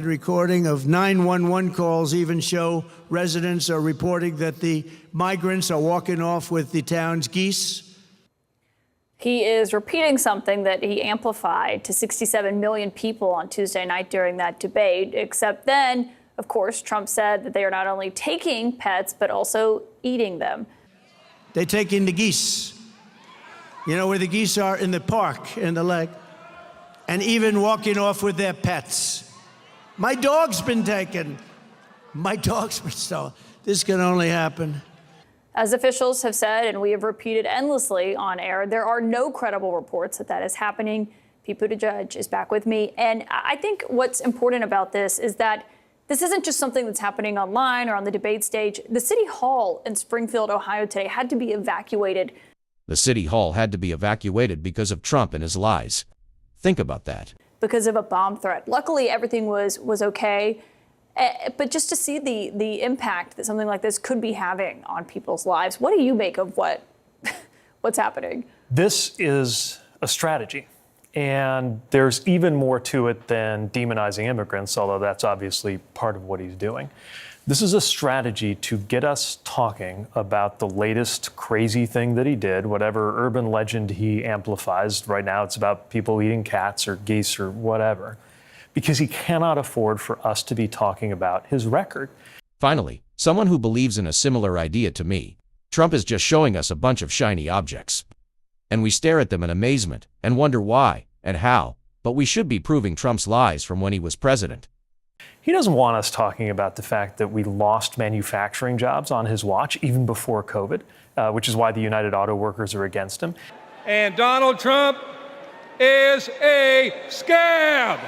recording of 911 calls even show residents are reporting that the migrants are walking off with the town's geese. He is repeating something that he amplified to 67 million people on Tuesday night during that debate, except then, of course, Trump said that they are not only taking pets, but also eating them. They're taking the geese. You know where the geese are? In the park, in the lake. And even walking off with their pets. My dog's been taken. My dog's been stolen. This can only happen. As officials have said, and we have repeated endlessly on air, there are no credible reports that that is happening. Pete Buttigieg is back with me. And I think what's important about this is that this isn't just something that's happening online or on the debate stage. The City Hall in Springfield, Ohio today had to be evacuated. The City Hall had to be evacuated because of Trump and his lies. Think about that. Because of a bomb threat. Luckily, everything was okay. But just to see the impact that something like this could be having on people's lives, what do you make of what's happening? This is a strategy. And there's even more to it than demonizing immigrants, although that's obviously part of what he's doing. This is a strategy to get us talking about the latest crazy thing that he did, whatever urban legend he amplifies. Right now, it's about people eating cats or geese or whatever, because he cannot afford for us to be talking about his record. Finally, someone who believes in a similar idea to me. Trump is just showing us a bunch of shiny objects. And we stare at them in amazement and wonder why and how, but we should be proving Trump's lies from when he was president. He doesn't want us talking about the fact that we lost manufacturing jobs on his watch, even before COVID, which is why the United Auto Workers are against him. And Donald Trump is a scab.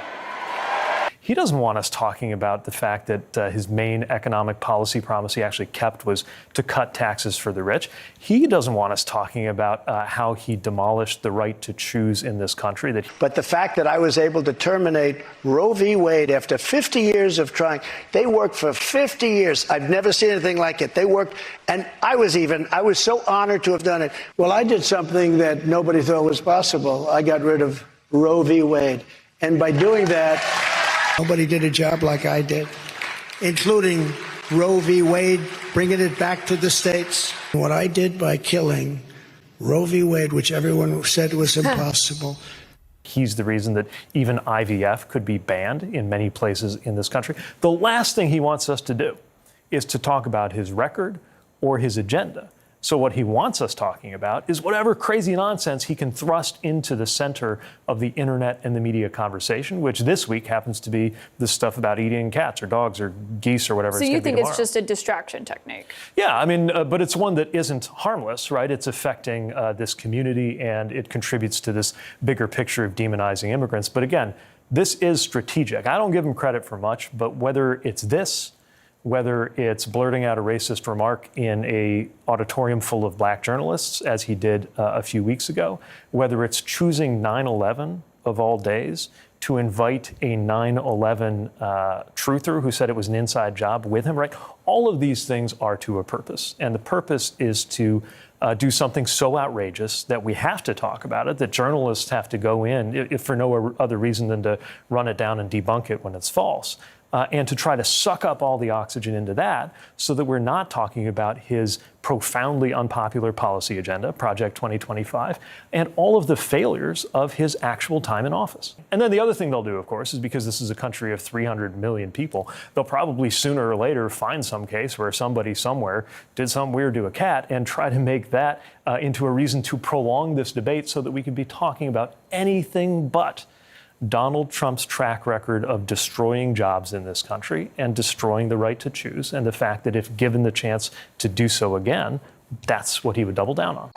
He doesn't want us talking about the fact that his main economic policy promise he actually kept was to cut taxes for the rich. He doesn't want us talking about how he demolished the right to choose in this country. But the fact that I was able to terminate Roe v. Wade after 50 years of trying, they worked for 50 years. I've never seen anything like it. They worked, and I was so honored to have done it. Well, I did something that nobody thought was possible. I got rid of Roe v. Wade. And by doing that, nobody did a job like I did, including Roe v. Wade, bringing it back to the states. What I did by killing Roe v. Wade, which everyone said was impossible. He's the reason that even IVF could be banned in many places in this country. The last thing he wants us to do is to talk about his record or his agenda. So what he wants us talking about is whatever crazy nonsense he can thrust into the center of the internet and the media conversation, which this week happens to be the stuff about eating cats or dogs or geese or whatever. So you think it's just a distraction technique? Yeah, I mean, but it's one that isn't harmless, right? It's affecting this community, and it contributes to this bigger picture of demonizing immigrants. But again, this is strategic. I don't give him credit for much, but whether it's this, whether it's blurting out a racist remark in an auditorium full of black journalists, as he did a few weeks ago, whether it's choosing 9/11 of all days to invite a 9/11 truther who said it was an inside job with him, right? All of these things are to a purpose. And the purpose is to do something so outrageous that we have to talk about it, that journalists have to go in, if for no other reason than to run it down and debunk it when it's false. And to try to suck up all the oxygen into that so that we're not talking about his profoundly unpopular policy agenda, Project 2025, and all of the failures of his actual time in office. And then the other thing they'll do, of course, is because this is a country of 300 million people, they'll probably sooner or later find some case where somebody somewhere did something weird to a cat and try to make that into a reason to prolong this debate so that we can be talking about anything but Donald Trump's track record of destroying jobs in this country and destroying the right to choose, and the fact that if given the chance to do so again, that's what he would double down on.